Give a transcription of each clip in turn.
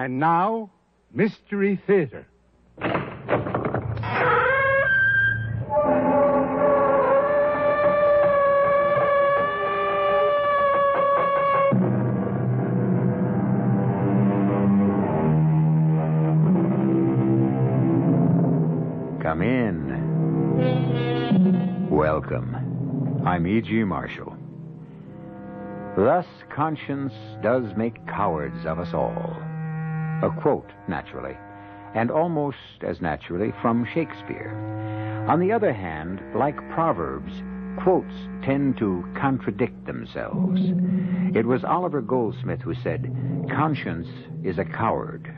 And now, Mystery Theater. Come in. Welcome. I'm E.G. Marshall. Thus, conscience does make cowards of us all. A quote, naturally, and almost as naturally from Shakespeare. On the other hand, like proverbs, quotes tend to contradict themselves. It was Oliver Goldsmith who said, "Conscience is a coward,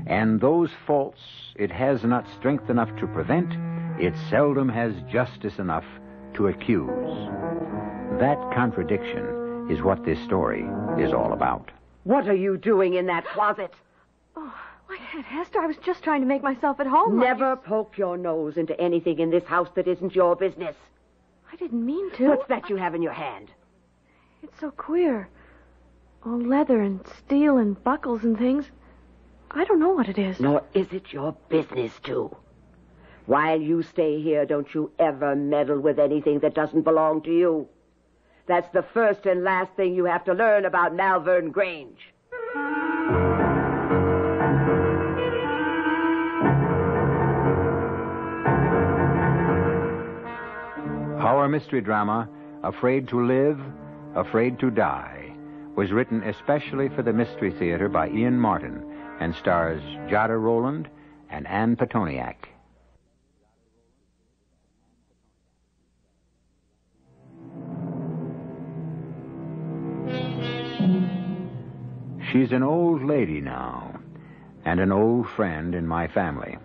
and those faults it has not strength enough to prevent, it seldom has justice enough to accuse." That contradiction is what this story is all about. What are you doing in that closet? Oh, why, Aunt Hester, I was just trying to make myself at home. Never poke your nose into anything in this house that isn't your business. I didn't mean to. What's that you have in your hand? It's so queer. All leather and steel and buckles and things. I don't know what it is. Nor is it your business to. While you stay here, don't you ever meddle with anything that doesn't belong to you. That's the first and last thing you have to learn about Malvern Grange. Our mystery drama, Afraid to Live, Afraid to Die, was written especially for the Mystery Theater by Ian Martin and stars Jada Rowland and Ann Petoniak. She's an old lady now, and an old friend in my family,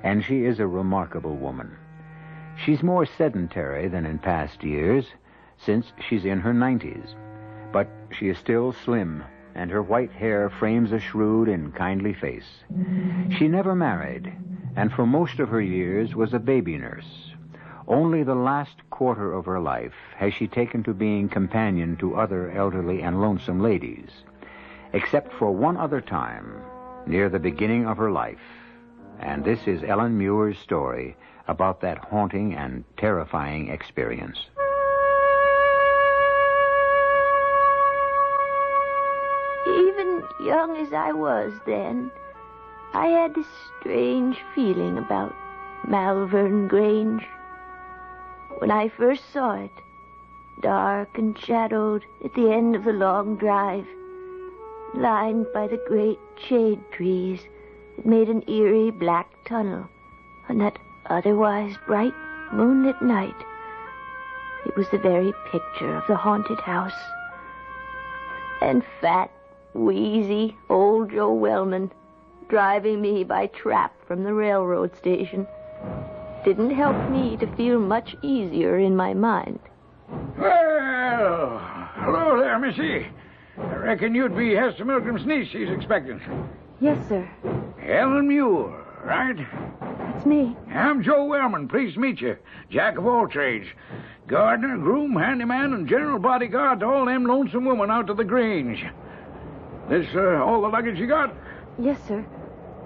and she is a remarkable woman. She's more sedentary than in past years, since she's in her 90s, but she is still slim, and her white hair frames a shrewd and kindly face. She never married, and for most of her years was a baby nurse. Only the last quarter of her life has she taken to being companion to other elderly and lonesome ladies, except for one other time, near the beginning of her life. And this is Ellen Muir's story about that haunting and terrifying experience. Even young as I was then, I had this strange feeling about Malvern Grange. When I first saw it, dark and shadowed at the end of the long drive, lined by the great shade trees that made an eerie black tunnel on that otherwise bright moonlit night, it was the very picture of the haunted house. And fat, wheezy old Joe Wellman driving me by trap from the railroad station didn't help me to feel much easier in my mind. Well, hello there, Missy. I reckon you'd be Hester Milgram's niece she's expecting. Yes, sir. Ellen Muir, right? That's me. I'm Joe Wellman. Pleased to meet you. Jack of all trades. Gardener, groom, handyman, and general bodyguard to all them lonesome women out to the Grange. This, all the luggage you got? Yes, sir.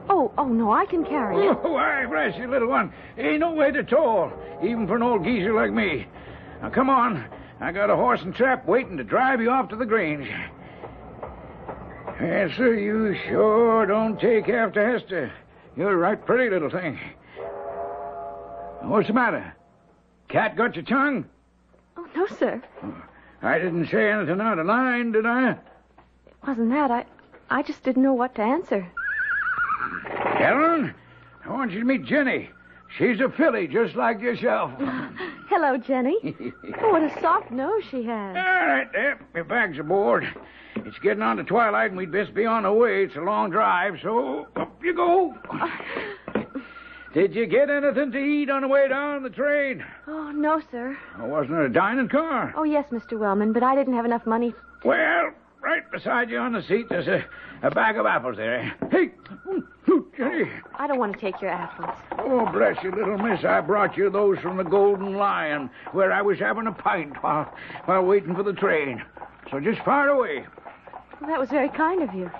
Oh, no, I can carry it. Oh, why, bless you, little one. Ain't no weight at all, even for an old geezer like me. Now, come on. I got a horse and trap waiting to drive you off to the Grange. Yes, sir, you sure don't take after Hester. You're a right pretty little thing. What's the matter? Cat got your tongue? Oh, no, sir. I didn't say anything out of line, did I? It wasn't that. I just didn't know what to answer. Ellen, I want you to meet Jenny. She's a filly just like yourself. Hello, Jenny. Oh, what a soft nose she has. All right, there. Your bag's aboard. It's getting on to twilight, and we'd best be on our way. It's a long drive, so up you go. Did you get anything to eat on the way down the train? Oh, no, sir. Oh, wasn't it a dining car? Oh, yes, Mr. Wellman, but I didn't have enough money. Well, right beside you on the seat, there's a bag of apples there. Hey, Jenny. I don't want to take your apples. Oh, bless you, little miss. I brought you those from the Golden Lion, where I was having a pint while waiting for the train. So just fire away. Well, that was very kind of you.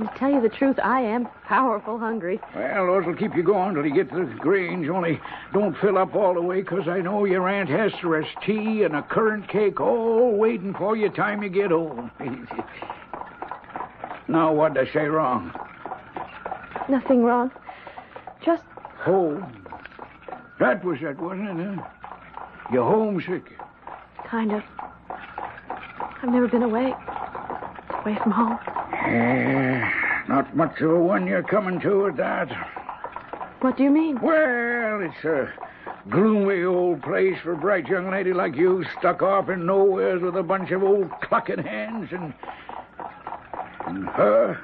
And to tell you the truth, I am powerful hungry. Well, those will keep you going till you get to the Grange. Only don't fill up all the way, 'cause I know your Aunt Hester has tea and a currant cake all waiting for you time you get home. Now, what'd I say wrong? Nothing wrong. Just... Home. That was it, wasn't it, huh? You're homesick. kind of. I've never been away from home. Not much of a one you're coming to at that. What do you mean? Well, it's a gloomy old place for a bright young lady like you, stuck off in nowheres with a bunch of old clucking hands and her.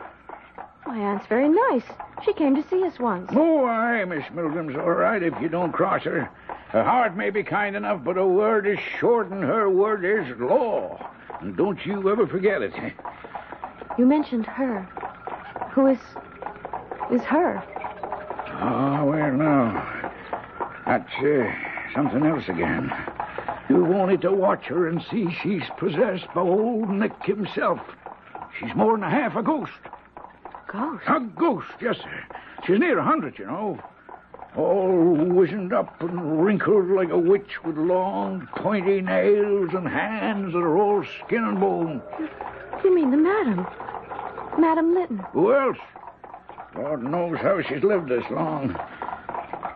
My aunt's very nice. She came to see us once. Oh, aye, Miss Milgram's all right if you don't cross her. Her heart may be kind enough, but her word is short and her word is law. And don't you ever forget it. You mentioned her. Who is her? Oh, well, no. That's something else again. You've only to watch her and see she's possessed by old Nick himself. She's more than a half a ghost. Ghost? A ghost, yes, sir. She's near 100, you know. All wizened up and wrinkled like a witch with long, pointy nails and hands that are all skin and bone. You mean the madam? Madam Lytton. Who else? Lord knows how she's lived this long.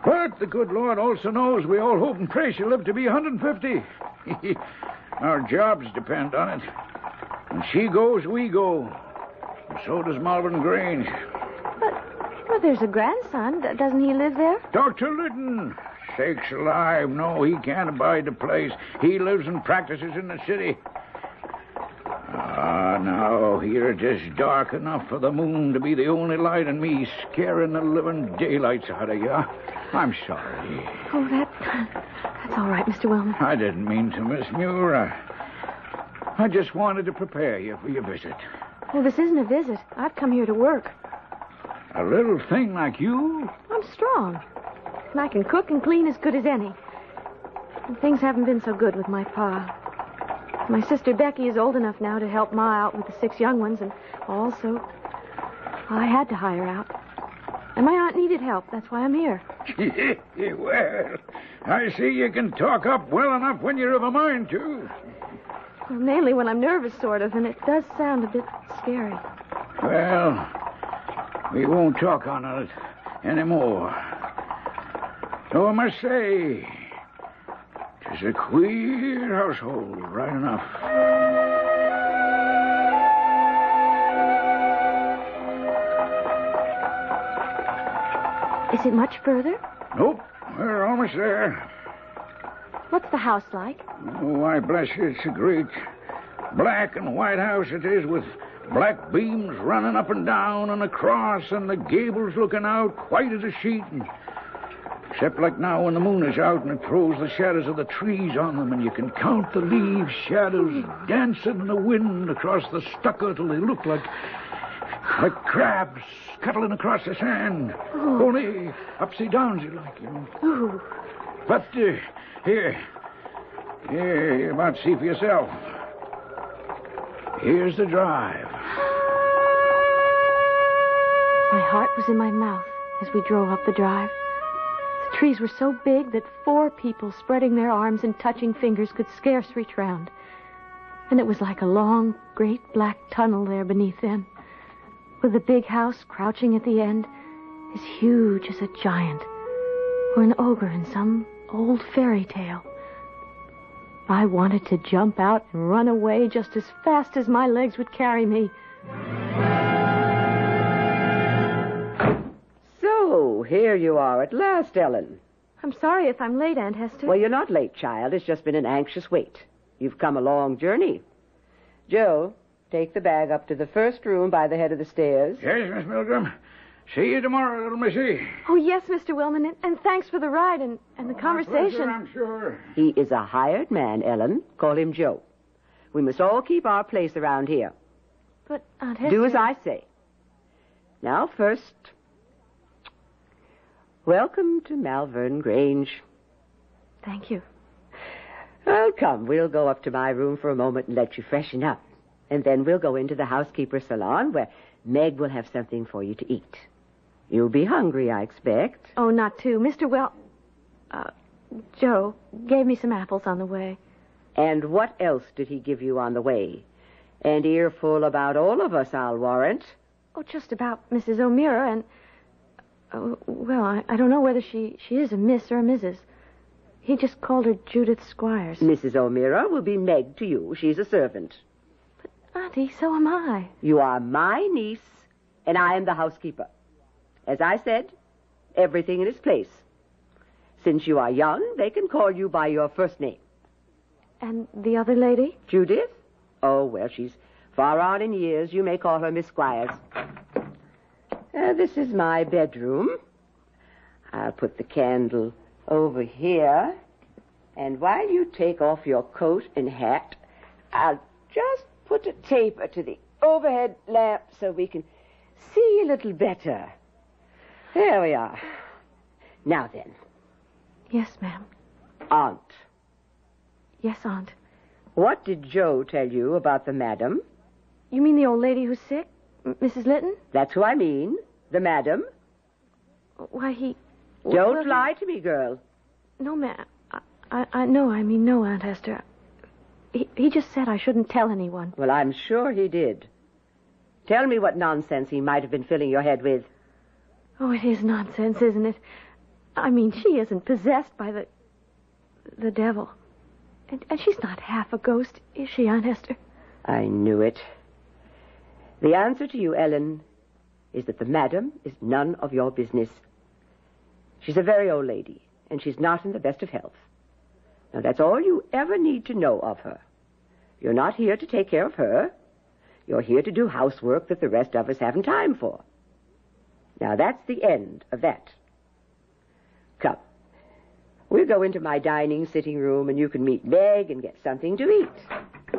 But the good Lord also knows we all hope and pray she'll live to be 150. Our jobs depend on it. When she goes, we go. And so does Malvern Grange. But there's a grandson. Doesn't he live there? Dr. Lytton. Sakes alive, no, he can't abide the place. He lives and practices in the city. Now, here it is dark enough for the moon to be the only light and me scaring the living daylights out of you. I'm sorry. Oh, that's all right, Mr. Wellman. I didn't mean to, Miss Muir. I just wanted to prepare you for your visit. Well, this isn't a visit. I've come here to work. A little thing like you? I'm strong. And I can cook and clean as good as any. And things haven't been so good with my pa. My sister Becky is old enough now to help Ma out with the 6 young ones, and also I had to hire out. And my aunt needed help. That's why I'm here. Well, I see you can talk up well enough when you're of a mind to. Well, mainly when I'm nervous, sort of, and it does sound a bit scary. Well, we won't talk on it anymore. Though I must say, it's a queer household, right enough. Is it much further? Nope, we're almost there. What's the house like? Oh, why, bless you, it's a great black and white house it is, with black beams running up and down and across, and the gables looking out white as a sheet. Except like now when the moon is out and it throws the shadows of the trees on them, and you can count the leaf shadows dancing in the wind across the stucco till they look like crabs scuttling across the sand. Oh. Only upside downsy like, you know. Ooh. But here, you might see for yourself. Here's the drive. My heart was in my mouth as we drove up the drive. The trees were so big that 4 people spreading their arms and touching fingers could scarce reach round. And it was like a long, great black tunnel there beneath them, with the big house crouching at the end, as huge as a giant, or an ogre in some old fairy tale. I wanted to jump out and run away just as fast as my legs would carry me. So, here you are at last, Ellen. I'm sorry if I'm late, Aunt Hester. Well, you're not late, child. It's just been an anxious wait. You've come a long journey. Joe, take the bag up to the first room by the head of the stairs. Yes, Miss Milgram. See you tomorrow, little missy. Oh, yes, Mr. Wellman, and thanks for the ride and the conversation. Pleasure, I'm sure. He is a hired man, Ellen. Call him Joe. We must all keep our place around here. But, Aunt Hester... Do as I say. Now, first, welcome to Malvern Grange. Thank you. Well, come, we'll go up to my room for a moment and let you freshen up. And then we'll go into the housekeeper's salon where Meg will have something for you to eat. You'll be hungry, I expect. Oh, not too. Joe gave me some apples on the way. And what else did he give you on the way? An earful about all of us, I'll warrant. Oh, just about Mrs. O'Meara and... I don't know whether she is a Miss or a Mrs. He just called her Judith Squires. Mrs. O'Meara will be Meg to you. She's a servant. But, Auntie, so am I. You are my niece, and I am the housekeeper. As I said, everything in its place. Since you are young, they can call you by your first name. And the other lady? Judith? Oh, well, she's far on in years. You may call her Miss Squires. This is my bedroom. I'll put the candle over here. And while you take off your coat and hat, I'll just put a taper to the overhead lamp so we can see a little better. There we are. Now then. Yes, ma'am. Aunt. Yes, Aunt. What did Joe tell you about the madam? You mean the old lady who's sick? Mrs. Litton? That's who I mean. The madam. Why, he... Don't lie to me, girl. No, ma'am. No, Aunt Hester. He just said I shouldn't tell anyone. Well, I'm sure he did. Tell me what nonsense he might have been filling your head with. Oh, it is nonsense, isn't it? I mean, she isn't possessed by the devil. And she's not half a ghost, is she, Aunt Hester? I knew it. The answer to you, Ellen, is that the madam is none of your business. She's a very old lady, and she's not in the best of health. Now, that's all you ever need to know of her. You're not here to take care of her. You're here to do housework that the rest of us haven't time for. Now, that's the end of that. Come. We'll go into my dining sitting room, and you can meet Meg and get something to eat.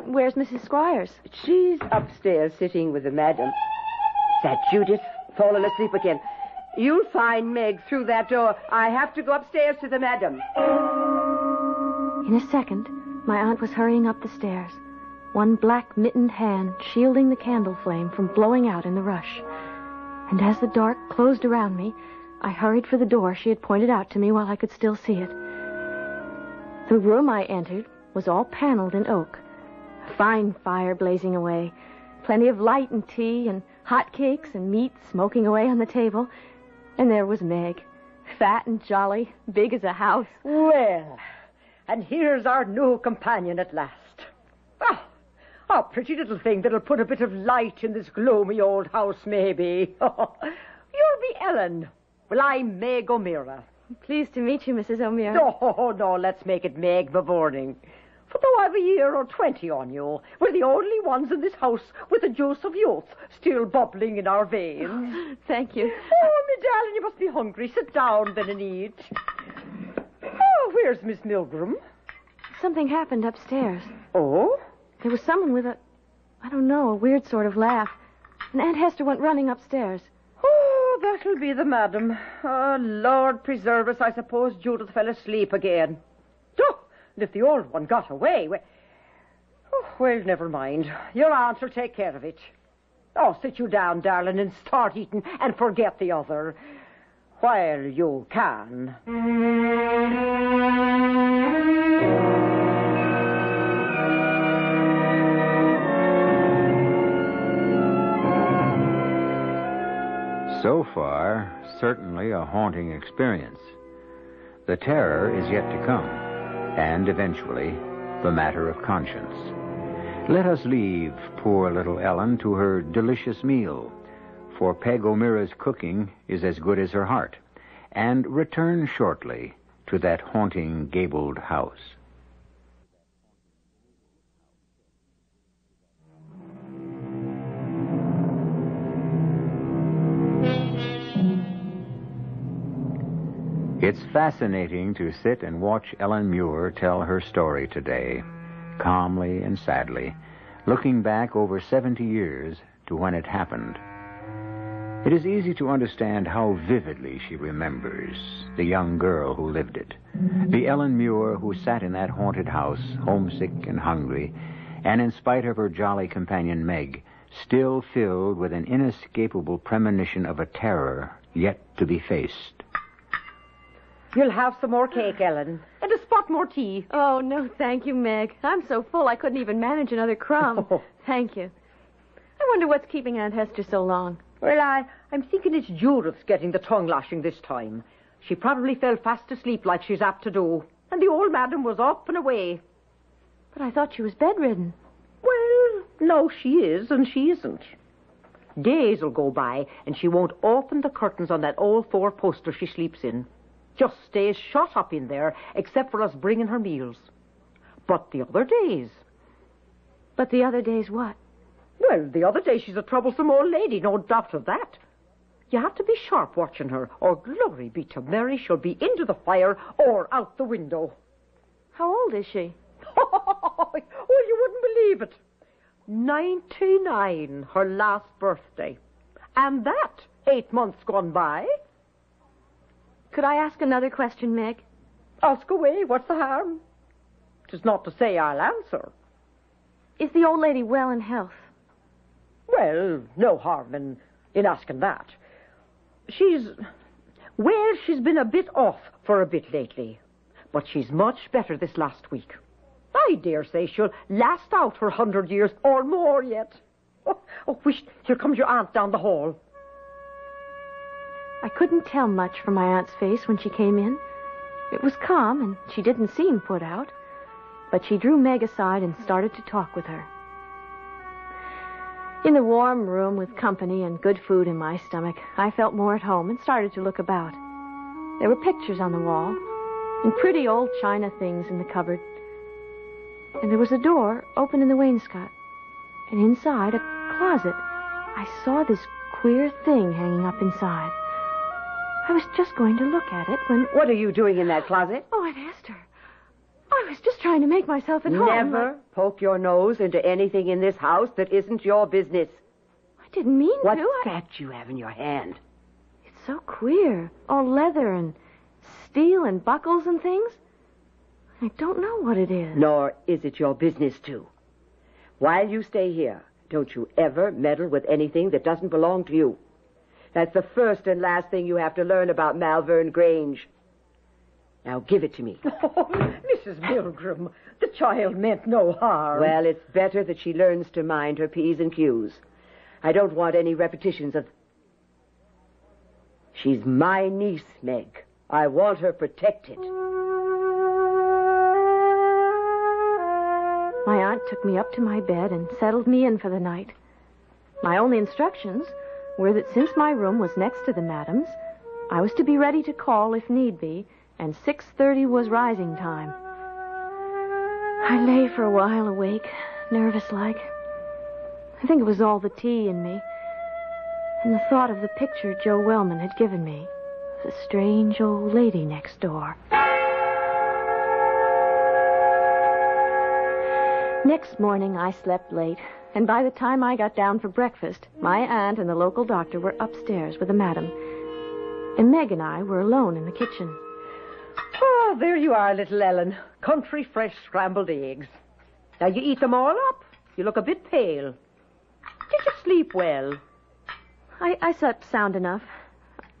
Where's Mrs. Squires? She's upstairs sitting with the madam. Is that Judith? Fallen asleep again. You'll find Meg through that door. I have to go upstairs to the madam. In a second, my aunt was hurrying up the stairs, one black mittened hand shielding the candle flame from blowing out in the rush. And as the dark closed around me, I hurried for the door she had pointed out to me while I could still see it. The room I entered was all paneled in oak, a fine fire blazing away, plenty of light and tea and hot cakes and meat smoking away on the table. And there was Meg, fat and jolly, big as a house. Well, and here's our new companion at last. Ah, a pretty little thing that'll put a bit of light in this gloomy old house, maybe. You'll be Ellen. Well, I'm Meg O'Meara. Pleased to meet you, Mrs. O'Meara. No, let's make it Meg Bevorning. For though I've a year or 20 on you, we're the only ones in this house with the juice of youth still bubbling in our veins. Thank you. Oh, me darling, you must be hungry. Sit down then and eat. Oh, where's Miss Milgram? Something happened upstairs. Oh? There was someone with a weird sort of laugh. And Aunt Hester went running upstairs. Oh, that'll be the madam. Oh, Lord preserve us, I suppose Judith fell asleep again. Oh, and if the old one got away, well, never mind. Your aunt will take care of it. Oh, sit you down, darling, and start eating and forget the other. While you can. So far, certainly a haunting experience. The terror is yet to come, and eventually, the matter of conscience. Let us leave poor little Ellen to her delicious meal, for Peg O'Meara's cooking is as good as her heart, and return shortly to that haunting gabled house. It's fascinating to sit and watch Ellen Muir tell her story today, calmly and sadly, looking back over 70 years to when it happened. It is easy to understand how vividly she remembers the young girl who lived it, the Ellen Muir who sat in that haunted house, homesick and hungry, and in spite of her jolly companion Meg, still filled with an inescapable premonition of a terror yet to be faced. You'll have some more cake, Ellen, and a spot more tea. Oh, no, thank you, Meg. I'm so full I couldn't even manage another crumb. Oh. Thank you. I wonder what's keeping Aunt Hester so long. Well, I'm thinking it's Judith's getting the tongue lashing this time. She probably fell fast asleep like she's apt to do, and the old madam was up and away. But I thought she was bedridden. Well, no, she is, and she isn't. Days will go by, and she won't open the curtains on that old four-poster she sleeps in. Just stays shut up in there, except for us bringing her meals. But the other days... But the other days what? Well, the other day she's a troublesome old lady, no doubt of that. You have to be sharp watching her, or glory be to Mary, she'll be into the fire or out the window. How old is she? Oh, you wouldn't believe it. 99, her last birthday. And that 8 months gone by. Could I ask another question, Meg? Ask away, what's the harm? 'Tis not to say I'll answer. Is the old lady well in health? Well, no harm in asking that. She's been a bit off for a bit lately. But she's much better this last week. I dare say she'll last out her 100 years or more yet. Oh, here comes your aunt down the hall. I couldn't tell much from my aunt's face when she came in. It was calm, and she didn't seem put out. But she drew Meg aside and started to talk with her. In the warm room with company and good food in my stomach, I felt more at home and started to look about. There were pictures on the wall, and pretty old china things in the cupboard. And there was a door open in the wainscot, and inside, a closet. I saw this queer thing hanging up inside. I was just going to look at it when... What are you doing in that closet? Oh, Aunt Hester. I was just trying to make myself at home. Never poke your nose into anything in this house that isn't your business. I didn't mean What's to. that you have in your hand? It's so queer. All leather and steel and buckles and things. I don't know what it is. Nor is it your business to. While you stay here, don't you ever meddle with anything that doesn't belong to you. That's the first and last thing you have to learn about Malvern Grange. Now give it to me. Oh, Mrs. Milgram, the child meant no harm. Well, it's better that she learns to mind her P's and Q's. I don't want any repetitions of... She's my niece, Meg. I want her protected. My aunt took me up to my bed and settled me in for the night. My only instructions were that since my room was next to the madam's, I was to be ready to call if need be, and 6:30 was rising time. I lay for a while awake, nervous-like. I think it was all the tea in me, and the thought of the picture Joe Wellman had given me, the strange old lady next door. Next morning, I slept late, and by the time I got down for breakfast, my aunt and the local doctor were upstairs with the madam, and Meg and I were alone in the kitchen. Oh, there you are, little Ellen. Country fresh scrambled eggs. Now, you eat them all up. You look a bit pale. Did you sleep well? I slept sound enough.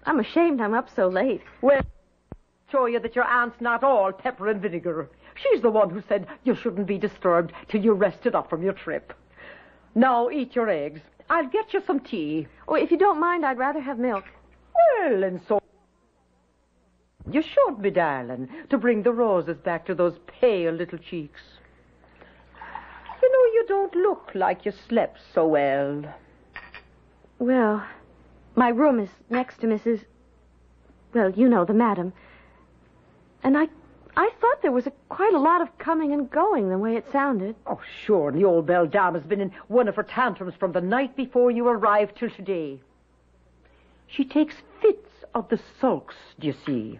I'm ashamed I'm up so late. Well, show you that your aunt's not all pepper and vinegar. She's the one who said you shouldn't be disturbed till you rested up from your trip. Now, eat your eggs. I'll get you some tea. Oh, if you don't mind, I'd rather have milk. Well, and so... You should, me darling, to bring the roses back to those pale little cheeks. You know, you don't look like you slept so well. Well, my room is next to Mrs... Well, you know, the madam. And I thought there was quite a lot of coming and going the way it sounded. Oh, sure, and the old belle dame has been in one of her tantrums from the night before you arrived till today. She takes fits of the sulks, do you see?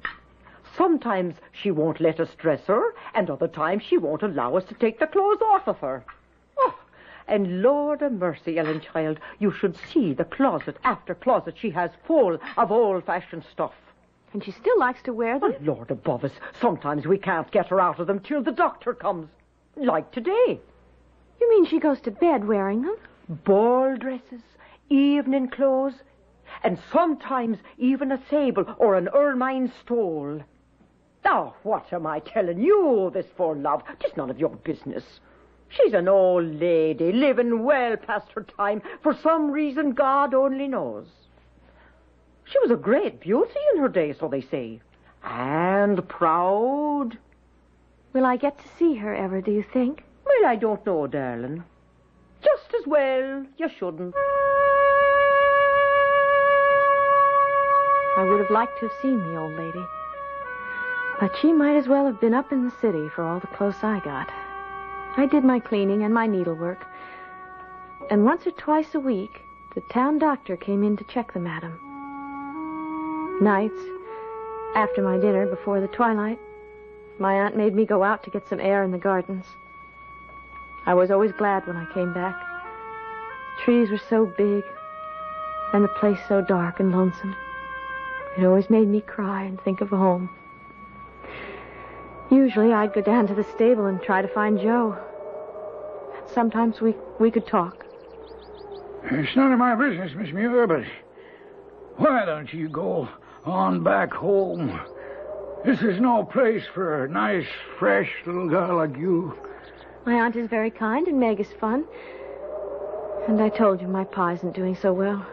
Sometimes she won't let us dress her, and other times she won't allow us to take the clothes off of her. Oh, and Lord a mercy, Ellen, child, you should see the closet after closet she has full of old-fashioned stuff. And she still likes to wear them? Oh, Lord above us, sometimes we can't get her out of them till the doctor comes. Like today. You mean she goes to bed wearing them? ball dresses, evening clothes, and sometimes even a sable or an ermine stole. Now, what am I telling you this for, love? 'Tis none of your business. She's an old lady, living well past her time, for some reason God only knows. She was a great beauty in her day, so they say, and proud. Will I get to see her ever, do you think? Well, I don't know, darling. Just as well you shouldn't. I would have liked to have seen the old lady. But she might as well have been up in the city for all the clothes I got. I did my cleaning and my needlework. And once or twice a week, the town doctor came in to check the madam. Nights, after my dinner, before the twilight, my aunt made me go out to get some air in the gardens. I was always glad when I came back. The trees were so big, and the place so dark and lonesome. It always made me cry and think of home. Usually I'd go down to the stable and try to find Joe. Sometimes we could talk. It's none of my business, Miss Muir, but why don't you go on back home? This is no place for a nice, fresh little girl like you. My aunt is very kind and Meg is fun. And I told you my pa isn't doing so well.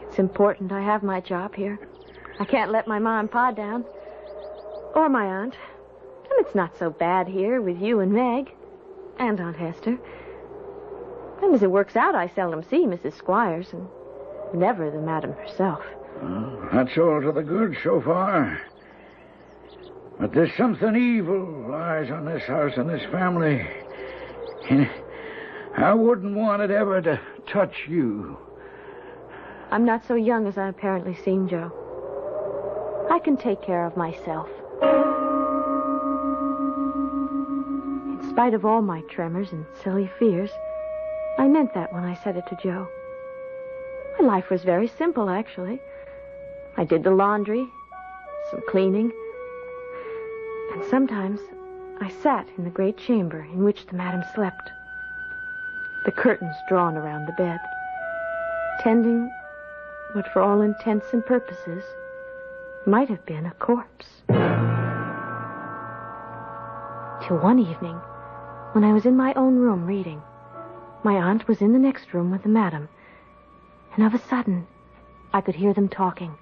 It's important I have my job here. I can't let my ma and pa down. Or my aunt. And it's not so bad here with you and Meg. And Aunt Hester. And as it works out, I seldom see Mrs. Squires, and never the madam herself. Well, that's all to the good so far. But there's something evil lies on this house and this family. I wouldn't want it ever to touch you. I'm not so young as I apparently seem, Joe. I can take care of myself. In spite of all my tremors and silly fears, I meant that when I said it to Joe. My life was very simple, actually. I did the laundry, some cleaning, and sometimes I sat in the great chamber in which the madam slept, the curtains drawn around the bed, tending what for all intents and purposes might have been a corpse. Till one evening, when I was in my own room reading, my aunt was in the next room with the madam, and of a sudden, I could hear them talking.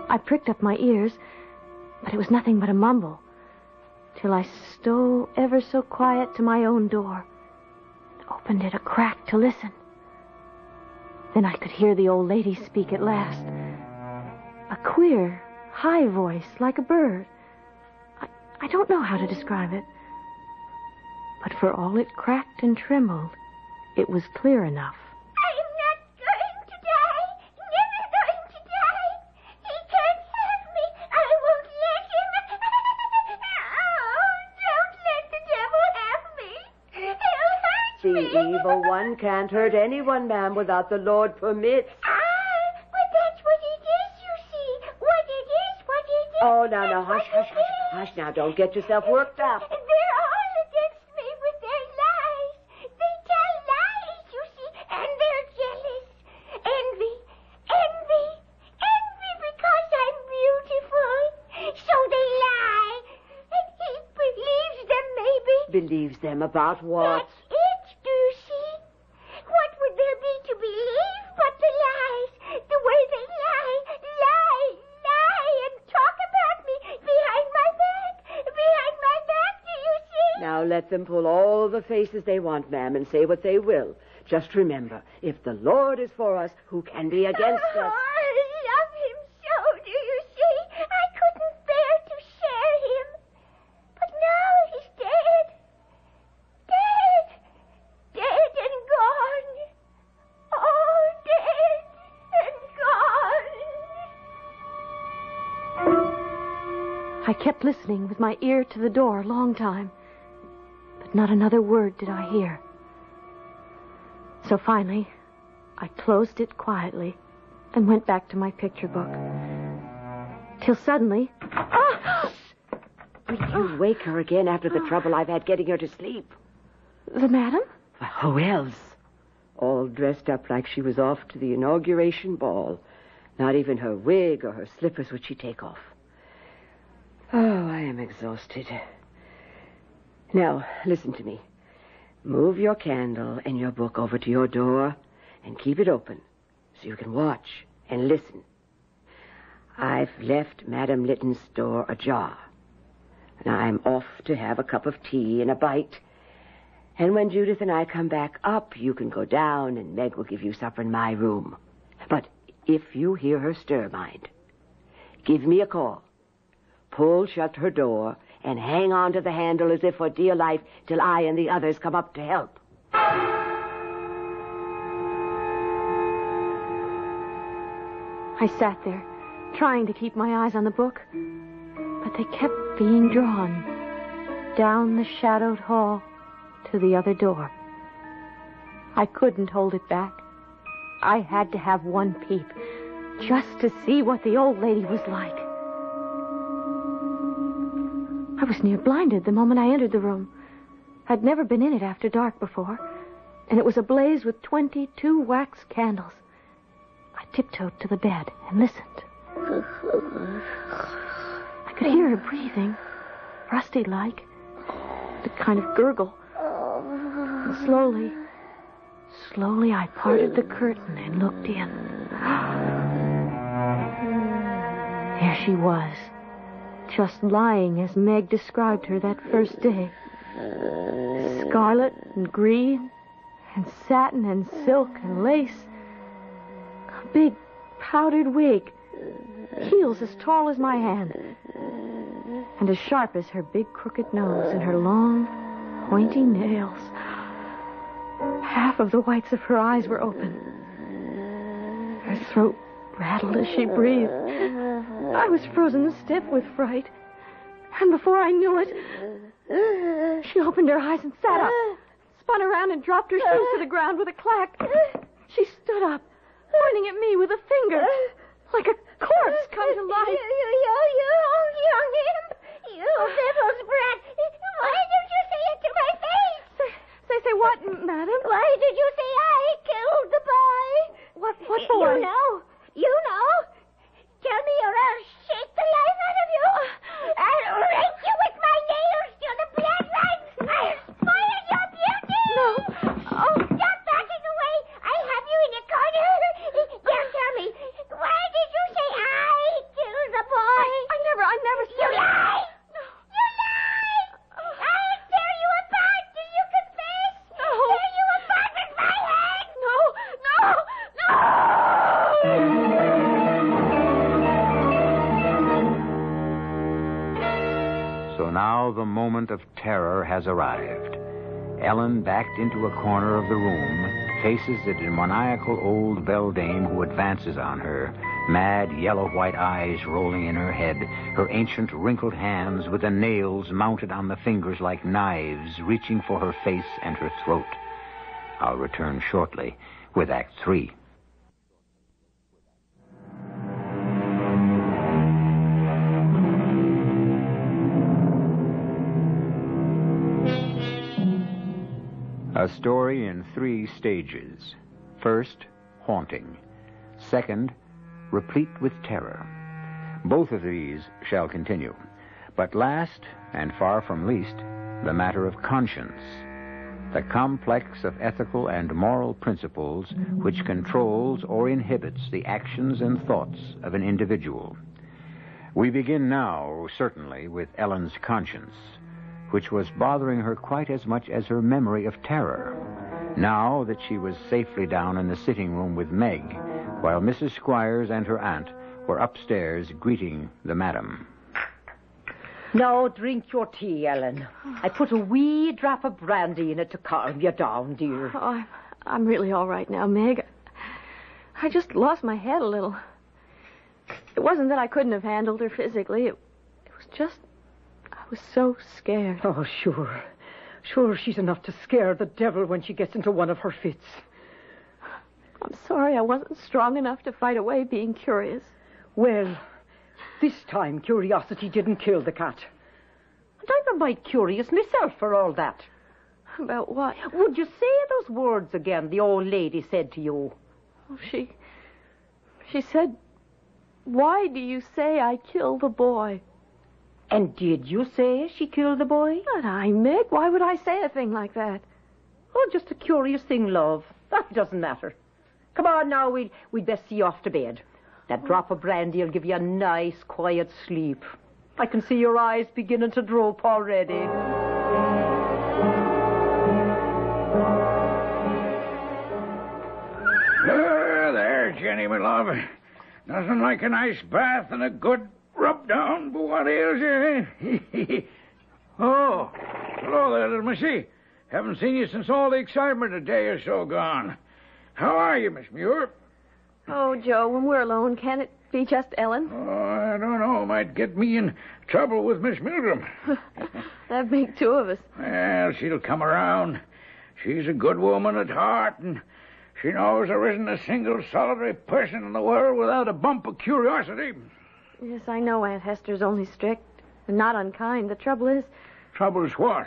I pricked up my ears, but it was nothing but a mumble, till I stole ever so quiet to my own door, and opened it a crack to listen. Then I could hear the old lady speak at last. A queer, high voice, like a bird. I don't know how to describe it. But for all it cracked and trembled, it was clear enough. I'm not going to die. Never going to die. He can't have me. I won't let him. Oh, don't let the devil have me. He'll hurt The me. evil one can't hurt anyone, ma'am, without the Lord permits. But that's what it is, you see. What it is. Oh, now, hush, hush, hush. Hush now, don't get yourself worked up. They're all against me with their lies. They tell lies, you see, and they're jealous. Envy because I'm beautiful. So they lie. And he believes them, maybe. Believes them about what? That's it, do you see? What would there be to believe but the lies? The way they lie, and talk about me behind my back, do you see? Now let them pull all the faces they want, ma'am, and say what they will. Just remember, if the Lord is for us, who can be against us? I love him so, do you see? I couldn't bear to share him. But now he's dead. Dead and gone. Oh, dead and gone. I kept listening with my ear to the door a long time, but not another word did I hear. So finally, I closed it quietly and went back to my picture book. Till suddenly... Will you wake her again after the trouble I've had getting her to sleep? The madam? Well, who else? all dressed up like she was off to the inauguration ball. Not even her wig or her slippers would she take off. Oh, I am exhausted. Now, listen to me. Move your candle and your book over to your door and keep it open so you can watch and listen. I've left Madame Litton's door ajar, and I'm off to have a cup of tea and a bite. And when Judith and I come back up, you can go down and Meg will give you supper in my room. But if you hear her stir, mind, give me a call. Pull shut her door and hang on to the handle as if for dear life till I and the others come up to help. I sat there, trying to keep my eyes on the book, but they kept being drawn down the shadowed hall to the other door. I couldn't hold it back. I had to have one peep, just to see what the old lady was like. I was near blinded the moment I entered the room. I'd never been in it after dark before, and it was ablaze with 22 wax candles. I tiptoed to the bed and listened. I could hear her breathing, rusty-like, a kind of gurgle. And slowly I parted the curtain and looked in. There she was, just lying as Meg described her that first day. Scarlet and green and satin and silk and lace. A big powdered wig, heels as tall as my hand, and as sharp as her big crooked nose and her long, pointy nails. Half of the whites of her eyes were open. Her throat rattled as she breathed. I was frozen stiff with fright. And before I knew it, she opened her eyes and sat up, spun around and dropped her shoes to the ground with a clack. She stood up, pointing at me with a finger, like a corpse come to life. You young imp! You devil's brat! Why did you say it to my face? Say what, madam? Why did you say I killed the boy? What boy? You know. Tell me or I'll shake the life out of you. I'll rake you with my nails till the blood runs. I'll spoil your beauty. No. Oh, stop backing away. I have you in a corner. Now tell me, why did you say I killed the boy? I never said You lie! No. You lie! I'll tear you apart till you confess. No. Tear you apart with my hands. No. So now the moment of terror has arrived. Ellen, backed into a corner of the room, faces the demoniacal old beldame who advances on her, mad yellow-white eyes rolling in her head, her ancient wrinkled hands with the nails mounted on the fingers like knives reaching for her face and her throat. I'll return shortly with Act 3. A story in 3 stages. First, haunting. Second, replete with terror. Both of these shall continue. But last, and far from least, the matter of conscience. The complex of ethical and moral principles which controls or inhibits the actions and thoughts of an individual. We begin now, certainly, with Ellen's conscience, which was bothering her quite as much as her memory of terror, now that she was safely down in the sitting room with Meg, while Mrs. Squires and her aunt were upstairs greeting the madam. Now drink your tea, Ellen. I put a wee drop of brandy in it to calm you down, dear. Oh, I'm really all right now, Meg. I just lost my head a little. It wasn't that I couldn't have handled her physically. It was just... I was so scared. Oh, sure. Sure, she's enough to scare the devil when she gets into one of her fits. I'm sorry I wasn't strong enough to fight away being curious. Well, this time curiosity didn't kill the cat. And I'm a mite curious myself for all that. About what? Would you say those words again the old lady said to you? Oh, she said, "Why do you say I killed the boy?" And did you say she killed the boy? Not I, Meg. Why would I say a thing like that? Oh, just a curious thing, love. That doesn't matter. Come on now, we'd best see you off to bed. That drop of brandy will give you a nice, quiet sleep. I can see your eyes beginning to droop already. There, Jenny, my love. Nothing like a nice bath and a good rub down, but what ails you, eh? Oh, hello there, little missy. Haven't seen you since all the excitement a day or so gone. How are you, Miss Muir? Oh, Joe, when we're alone, can it be just Ellen? Oh, I don't know. Might get me in trouble with Miss Milgram. That'd make two of us. Well, she'll come around. She's a good woman at heart, and she knows there isn't a single solitary person in the world without a bump of curiosity. Yes, I know Aunt Hester's only strict and not unkind. The trouble is... Trouble is what?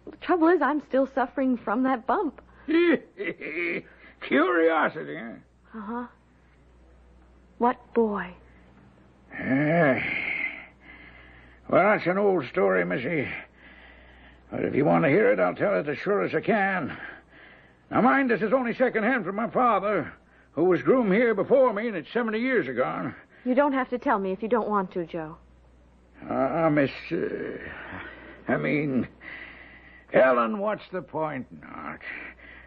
The trouble is I'm still suffering from that bump. Curiosity, eh? Uh-huh. What boy? Well, that's an old story, Missy. But if you want to hear it, I'll tell it as sure as I can. Now, mind, this is only second-hand from my father, who was groom here before me, and it's 70 years ago. You don't have to tell me if you don't want to, Joe. Ellen, what's the point not?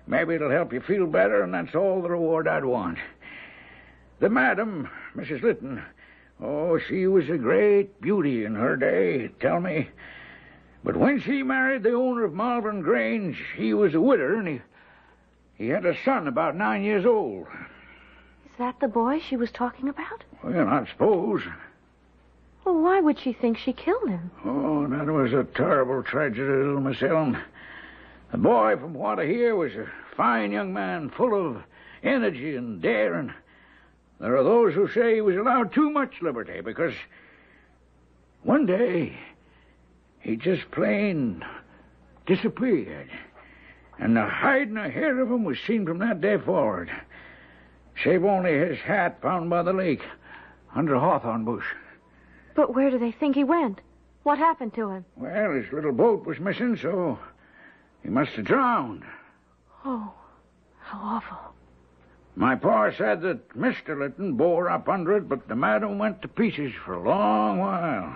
Maybe it'll help you feel better, and that's all the reward I'd want. The madam, Mrs. Lytton, oh, she was a great beauty in her day, tell me. But when she married the owner of Malvern Grange, he was a widder, and he had a son about 9 years old. Is that the boy she was talking about? Well, I suppose. Well, why would she think she killed him? Oh, that was a terrible tragedy, little Miss Ellen. The boy, from what I hear, was a fine young man, full of energy and daring. There are those who say he was allowed too much liberty because one day he just plain disappeared. And the hide and the hair of him was seen from that day forward, save only his hat found by the lake under a hawthorn bush. But where do they think he went? What happened to him? Well, his little boat was missing, so he must have drowned. Oh, how awful. My pa said that Mr. Lytton bore up under it, but the madam went to pieces for a long while.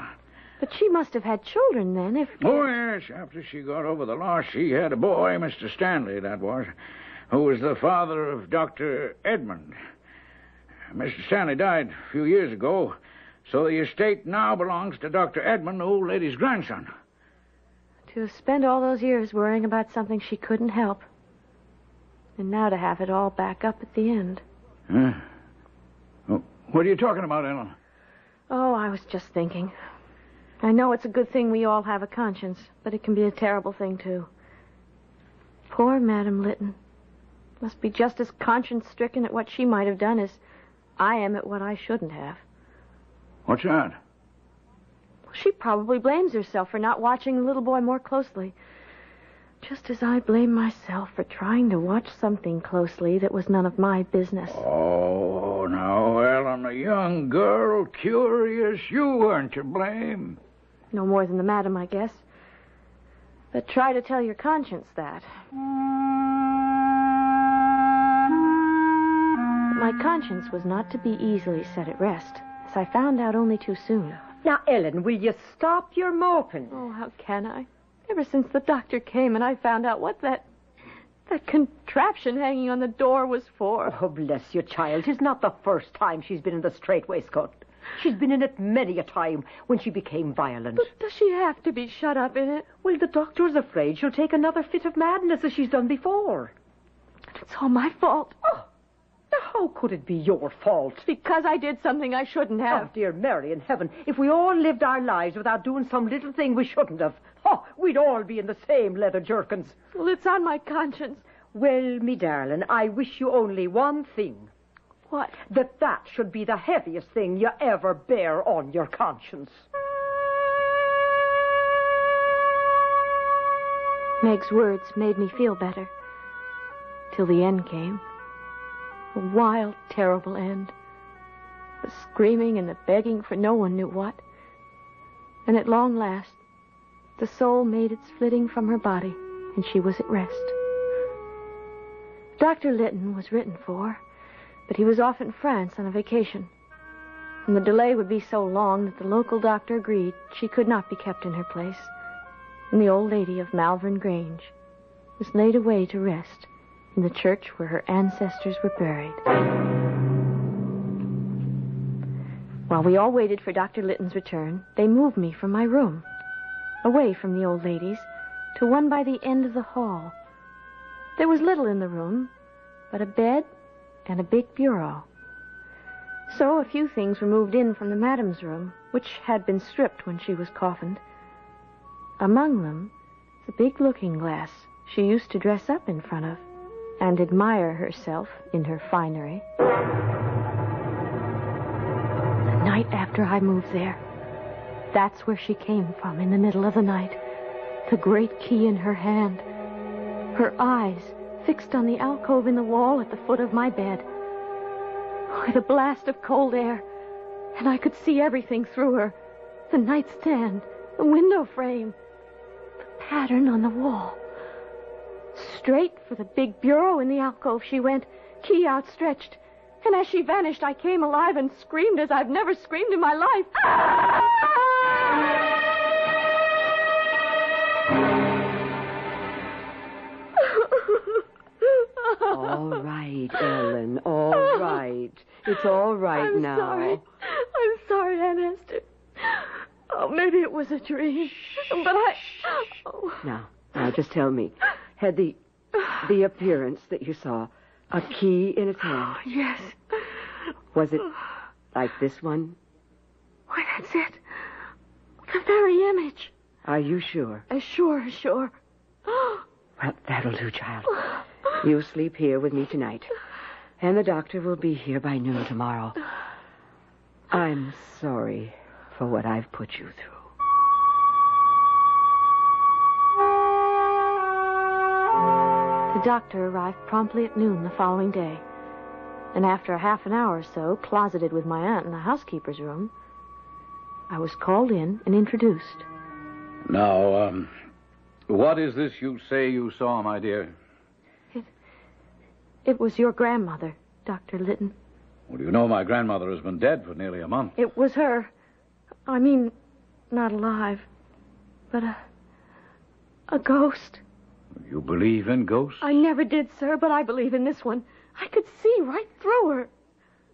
But she must have had children then, if... Oh, yes. After she got over the loss, she had a boy, Mr. Stanley, that was, who was the father of Dr. Edmund. Mr. Stanley died a few years ago, so the estate now belongs to Dr. Edmund, the old lady's grandson. To have spent all those years worrying about something she couldn't help. And now to have it all back up at the end. Huh? Oh, what are you talking about, Ellen? Oh, I was just thinking. I know it's a good thing we all have a conscience, but it can be a terrible thing, too. Poor Madame Lytton. Must be just as conscience-stricken at what she might have done as I am at what I shouldn't have. What's that? She probably blames herself for not watching the little boy more closely. Just as I blame myself for trying to watch something closely that was none of my business. Oh, now, Ellen, a young girl, curious, you weren't to blame. No more than the madam, I guess. But try to tell your conscience that. My conscience was not to be easily set at rest, as I found out only too soon. Now, Ellen, will you stop your moping? Oh, how can I? Ever since the doctor came and I found out what that contraption hanging on the door was for. Oh, bless you, child. 'Tis not the first time she's been in the strait waistcoat. She's been in it many a time when she became violent. But does she have to be shut up in it? Well, the doctor's afraid she'll take another fit of madness as she's done before. It's all my fault. Oh, now how could it be your fault? Because I did something I shouldn't have. Oh, dear Mary in heaven, if we all lived our lives without doing some little thing we shouldn't have, we'd all be in the same leather jerkins. Well, it's on my conscience. Well, me darling, I wish you only one thing. What? That should be the heaviest thing you ever bear on your conscience. Meg's words made me feel better. Till the end came. A wild, terrible end. The screaming and the begging for no one knew what. And at long last, the soul made its flitting from her body, and she was at rest. Dr. Litton was written for, but he was off in France on a vacation. And the delay would be so long that the local doctor agreed she could not be kept in her place. And the old lady of Malvern Grange was laid away to rest in the church where her ancestors were buried. While we all waited for Dr. Litton's return, they moved me from my room, away from the old ladies, to one by the end of the hall. There was little in the room, but a bed and a big bureau. So a few things were moved in from the madam's room, which had been stripped when she was coffined. Among them, the big looking-glass she used to dress up in front of and admire herself in her finery. The night after I moved there, that's where she came from in the middle of the night, the great key in her hand, her eyes fixed on the alcove in the wall at the foot of my bed. With a blast of cold air, and I could see everything through her. The nightstand, the window frame, the pattern on the wall. Straight for the big bureau in the alcove she went, key outstretched. And as she vanished, I came alive and screamed as I've never screamed in my life. All right, Ellen, all right. It's all right I'm now. Sorry. I'm sorry, Aunt Esther. Oh, maybe it was a dream. But Oh. Now, just tell me. Had the appearance that you saw a key in its hand? Yes. Was it like this one? Why, that's it. The very image. Are you sure? Sure. Well, that'll do, child. You sleep here with me tonight. And the doctor will be here by noon tomorrow. I'm sorry for what I've put you through. The doctor arrived promptly at noon the following day. And after a half an hour or so, closeted with my aunt in the housekeeper's room, I was called in and introduced. Now, what is this you say you saw, my dear? It was your grandmother, Dr. Litton. Well, you know my grandmother has been dead for nearly a month. It was her. I mean, not alive, but a ghost. You believe in ghosts? I never did, sir, but I believe in this one. I could see right through her.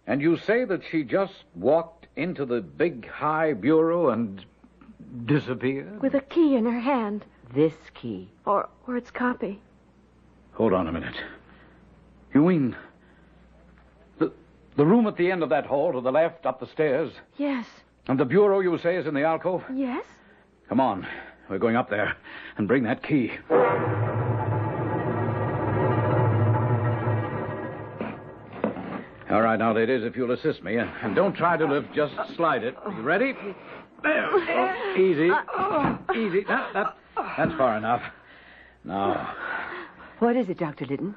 And you say that she just walked into the big high bureau and disappeared? With a key in her hand. This key. Or its copy. Hold on a minute. You mean the room at the end of that hall to the left, up the stairs? Yes. And the bureau, you say, is in the alcove? Yes. Come on. We're going up there and bring that key. All right, now, ladies, if you'll assist me. And don't try to lift, just slide it. You ready? There. Easy. Easy. That's far enough. Now. What is it, Dr. Litton?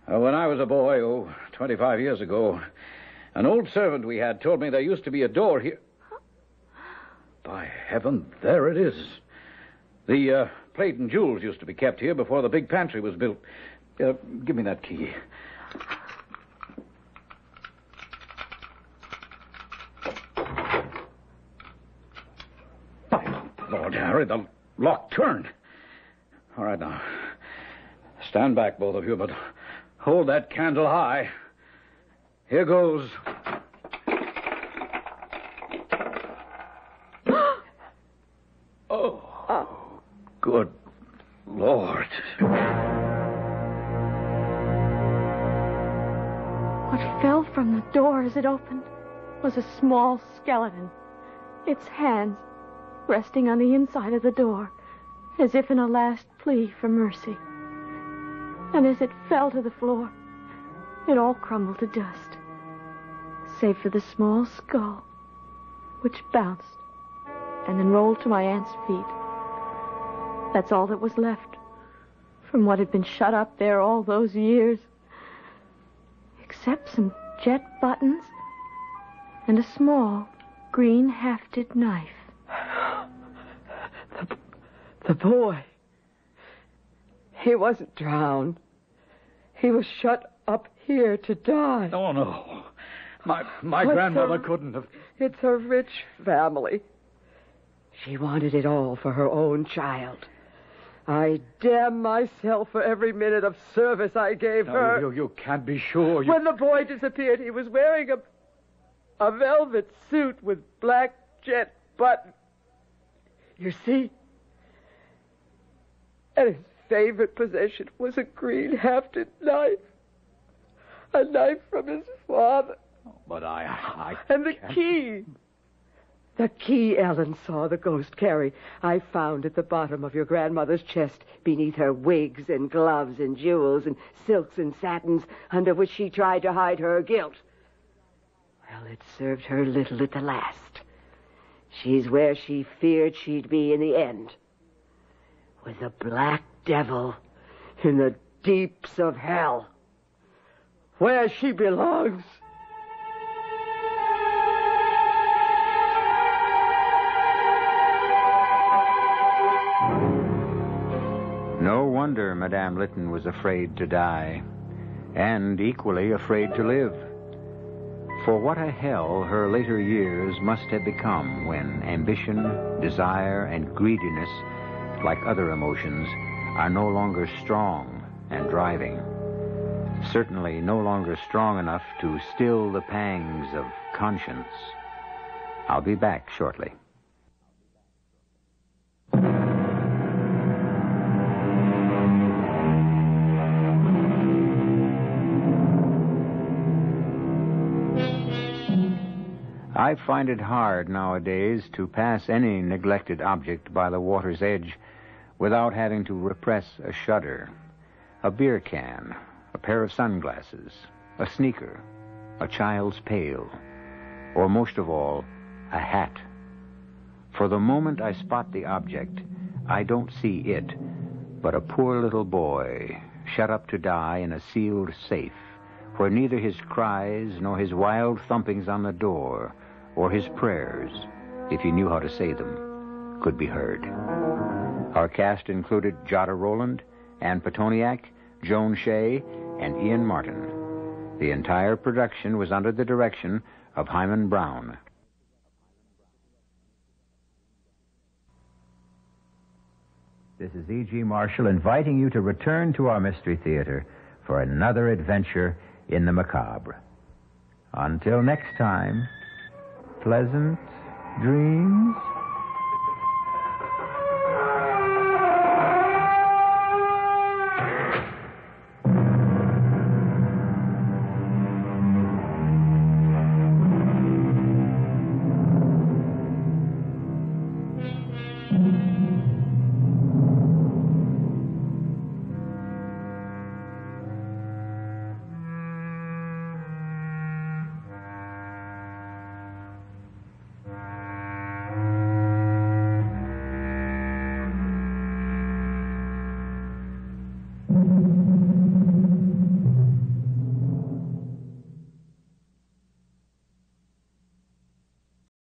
When I was a boy, 25 years ago, an old servant we had told me there used to be a door here. By heaven, there it is. The plate and jewels used to be kept here before the big pantry was built. Give me that key. By Lord Harry, the lock turned. All right, now. Stand back, both of you, but hold that candle high. Here goes. Oh, good Lord. What fell from the door as it opened was a small skeleton, its hands resting on the inside of the door, as if in a last plea for mercy. And as it fell to the floor, it all crumbled to dust, save for the small skull, which bounced and then rolled to my aunt's feet. That's all that was left from what had been shut up there all those years. Except some jet buttons and a small green hafted knife. The boy. He wasn't drowned. He was shut up here to die. Oh, no. My grandmother couldn't have... It's a rich family. She wanted it all for her own child. I damn myself for every minute of service I gave her. You can't be sure. When the boy disappeared, he was wearing a velvet suit with black jet buttons. You see? And his favorite possession was a green hafted knife. A knife from his father. But I And the key. The key Ellen saw the ghost carry, I found at the bottom of your grandmother's chest, beneath her wigs and gloves and jewels and silks and satins, under which she tried to hide her guilt. Well, it served her little at the last. She's where she feared she'd be in the end. With the black devil in the deeps of hell. Where she belongs. No wonder Madame Lytton was afraid to die, and equally afraid to live. For what a hell her later years must have become when ambition, desire, and greediness, like other emotions, are no longer strong and driving. Certainly no longer strong enough to still the pangs of conscience. I'll be back shortly. I find it hard nowadays to pass any neglected object by the water's edge without having to repress a shudder. A beer can, a pair of sunglasses, a sneaker, a child's pail, or most of all, a hat. For the moment I spot the object, I don't see it, but a poor little boy shut up to die in a sealed safe, where neither his cries nor his wild thumpings on the door or his prayers, if he knew how to say them, could be heard. Our cast included Jada Rowland, Ann Petoniak, Joan Shea, and Ian Martin. The entire production was under the direction of Hyman Brown. This is E.G. Marshall inviting you to return to our Mystery Theater for another adventure in the macabre. Until next time, pleasant dreams.